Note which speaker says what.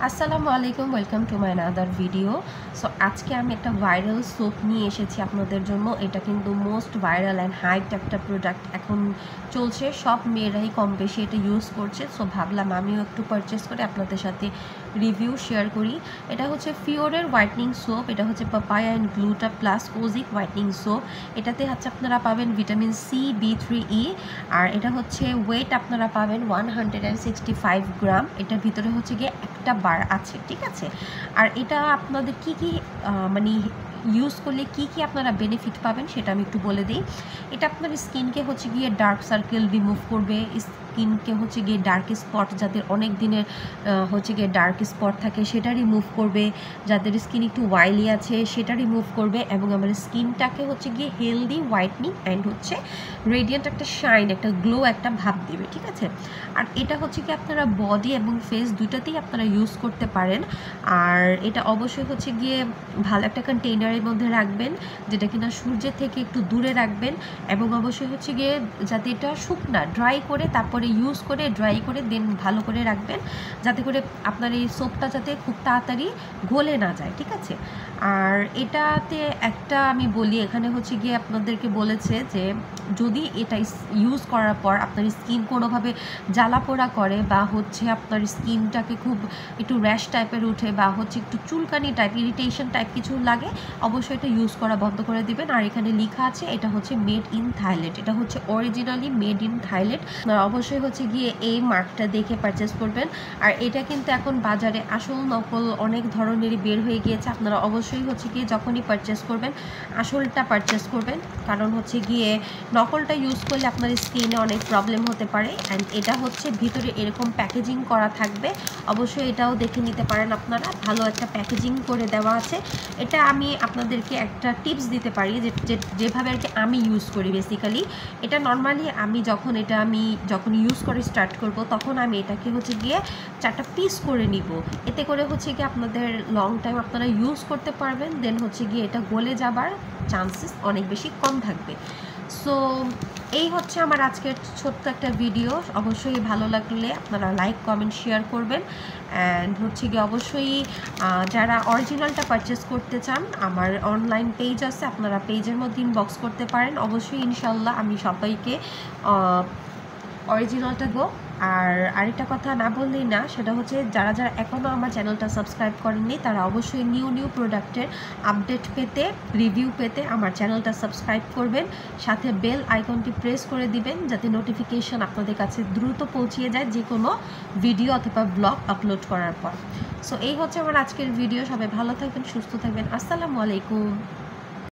Speaker 1: আসসালামু আলাইকুম, welcome to my another video. So আজকে আমি একটা ভাইরাল সোপ নিয়ে এসেছি আপনাদের জন্য। এটা কিন্তু মোস্ট ভাইরাল অ্যান্ড হাইপড একটা প্রোডাক্ট এখন চলছে, সব মেয়েরাই কম বেশি এটা ইউজ করছে। সো ভাবলাম আমিও একটু পারচেস করে আপনাদের সাথে রিভিউ শেয়ার করি। এটা হচ্ছে ফিওরের হোয়াইটনিং সোপ। এটা হচ্ছে পাপায়া অ্যান্ড গ্লুটা প্লাস ওজিক হোয়াইটনিং সোপ। এটাতে হচ্ছে আপনারা পাবেন ভিটামিন সি, B3E, আর এটা হচ্ছে ওয়েট আপনারা পাবেন 165 গ্রাম। এটার ভিতরে হচ্ছে গিয়ে একটা বার আছে, ঠিক আছে। আর এটা আপনাদের কি কি মানে ইউজ করলে কি কি আপনারা বেনিফিট পাবেন সেটা আমি একটু বলে দিই। এটা আপনার স্কিনকে হচ্ছে গিয়ে ডার্ক সার্কেল রিমুভ করবে, স্কিনকে হচ্ছে গিয়ে ডার্ক স্পট, যাদের অনেক দিনের হচ্ছে গিয়ে ডার্ক স্পট থাকে সেটা রিমুভ করবে, যাদের স্কিন একটু ওয়াইলি আছে সেটা রিমুভ করবে, এবং আমার স্কিনটাকে হচ্ছে গিয়ে হেলদি হোয়াইটনিং অ্যান্ড হচ্ছে রেডিয়েন্ট একটা শাইন, একটা গ্লো, একটা ভাব দেবে, ঠিক আছে। আর এটা হচ্ছে কি আপনারা বডি এবং ফেস দুইটাতেই আপনারা ইউজ করতে পারেন। আর এটা অবশ্যই হচ্ছে গিয়ে ভালো একটা কন্টেইনারের মধ্যে রাখবেন, যেটা কিনা সূর্যের থেকে একটু দূরে রাখবেন, এবং অবশ্যই হচ্ছে গিয়ে যাতে এটা শুকনা ড্রাই করে তারপরে ইউজ করে ড্রাই করে দেন ভালো করে রাখবেন, যাতে করে আপনার এই সোপটা যাতে খুব তাড়াতাড়ি গলে না যায়, ঠিক আছে। আর এটাতে একটা আমি বলি, এখানে হচ্ছে গিয়ে আপনাদেরকে বলেছে যে যদি এটা ইউজ করার পর আপনার স্কিন কোনোভাবে জ্বালা পোড়া করে বা হচ্ছে আপনার স্কিনটাকে খুব একটু র্যাশ টাইপের উঠে বা হচ্ছে একটু চুলকানি টাইপ, ইরিটেশন টাইপ কিছু লাগে, অবশ্যই এটা ইউজ করা বন্ধ করে দিবেন। আর এখানে লেখা আছে এটা হচ্ছে মেড ইন থাইল্যান্ড, এটা হচ্ছে অরিজিনালি মেড ইন থাইল্যান্ড। অবশ্যই হচ্ছে গিয়ে এই মার্কটা দেখে পারচেস করবেন। আর এটা কিন্তু এখন বাজারে আসল নকল অনেক ধরনেরই বের হয়ে গিয়েছে। আপনারা অবশ্যই হচ্ছে গিয়ে যখনই পারচেস করবেন আসলটা পারচেস করবেন, কারণ হচ্ছে গিয়ে নকলটা ইউজ করলে আপনার স্কিনে অনেক প্রবলেম হতে পারে। অ্যান্ড এটা হচ্ছে ভিতরে এরকম প্যাকেজিং করা থাকবে, অবশ্যই এটাও দেখে নিতে পারেন আপনারা, ভালো একটা প্যাকেজিং করে দেওয়া আছে। এটা আমি আপনাদেরকে একটা টিপস দিতে পারি যেভাবে আর কি আমি ইউজ করি। বেসিক্যালি এটা নর্মালি আমি যখন ইউজ করে স্টার্ট করব তখন আমি এটাকে হচ্ছে গিয়ে 4টা পিস করে নিব, এতে করে হচ্ছে গিয়ে আপনাদের লং টাইম আপনারা ইউজ করতে পারবেন। দেন হচ্ছে গিয়ে এটা গলে যাবার চান্সেস অনেক বেশি কম থাকবে। সো এই হচ্ছে আমার আজকের ছোট্ট একটা ভিডিও। অবশ্যই ভালো লাগলে আপনারা লাইক, কমেন্ট, শেয়ার করবেন। অ্যান্ড হচ্ছে গিয়ে অবশ্যই যারা অরিজিনালটা পারচেস করতে চান, আমার অনলাইন পেজ আছে, আপনারা পেজের মধ্যে ইনবক্স করতে পারেন। অবশ্যই ইনশাল্লাহ আমি সবাইকে অরিজিনালটা দেবো। আর আরেকটা কথা না বললেই না, সেটা হচ্ছে যারা যারা এখনও আমার চ্যানেলটা সাবস্ক্রাইব করেননি তারা অবশ্যই নিউ প্রোডাক্টের আপডেট পেতে, রিভিউ পেতে আমার চ্যানেলটা সাবস্ক্রাইব করবেন, সাথে বেল আইকনটি প্রেস করে দিবেন যাতে নোটিফিকেশান আপনাদের কাছে দ্রুত পৌঁছিয়ে যায় যে কোনো ভিডিও অথবা ব্লগ আপলোড করার পর। সো এই হচ্ছে আমার আজকের ভিডিও। সবাই ভালো থাকবেন, সুস্থ থাকবেন। আসসালামু আলাইকুম।